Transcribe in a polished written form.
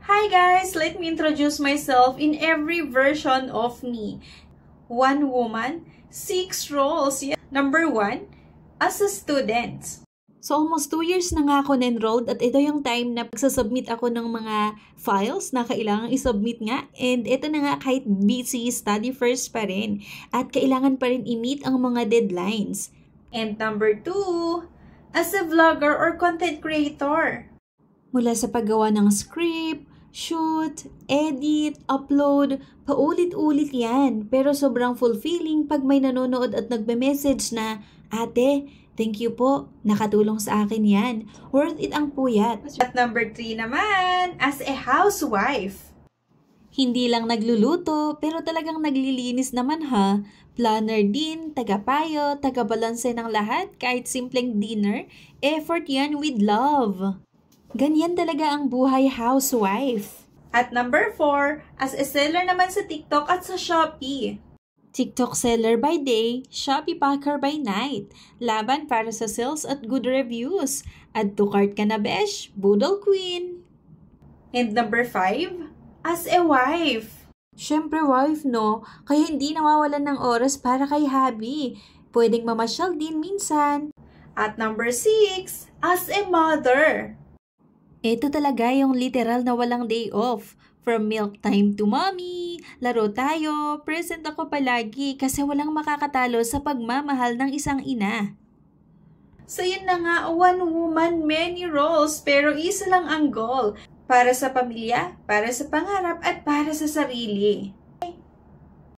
Hi guys! Let me introduce myself in every version of me. One woman, 6 roles. Number 1, as a student. So almost 2 years na nga ako na-enrolled at ito yung time na pagsasubmit ako ng mga files na kailangan isubmit nga. And ito na nga kahit busy, study first pa rin. At kailangan pa rin i-meet ang mga deadlines. And number 2, as a vlogger or content creator. Mula sa paggawa ng script, shoot, edit, upload, paulit-ulit yan. Pero sobrang fulfilling pag may nanonood at nagbe-message na, "Ate, thank you po, nakatulong sa akin yan. Worth it ang puyat." At number 3 naman, as a housewife. Hindi lang nagluluto, pero talagang naglilinis naman ha. Planner din, tagapayo, tagabalanse ng lahat, kahit simpleng dinner. Effort yan with love. Ganyan talaga ang buhay housewife. At number 4, as a seller naman sa TikTok at sa Shopee. TikTok seller by day, Shopee packer by night. Laban para sa sales at good reviews. Add to cart ka na besh, Boodle Queen. And number 5, as a wife. Siyempre wife no, kaya hindi nawawalan ng oras para kay hubby. Pwedeng mamasyal din minsan. At number 6, as a mother. Ito talaga yung literal na walang day off. From milk time to mommy, laro tayo, present ako palagi kasi walang makakatalo sa pagmamahal ng isang ina. So yun na nga, one woman, many roles, pero isa lang ang goal. Para sa pamilya, para sa pangarap, at para sa sarili.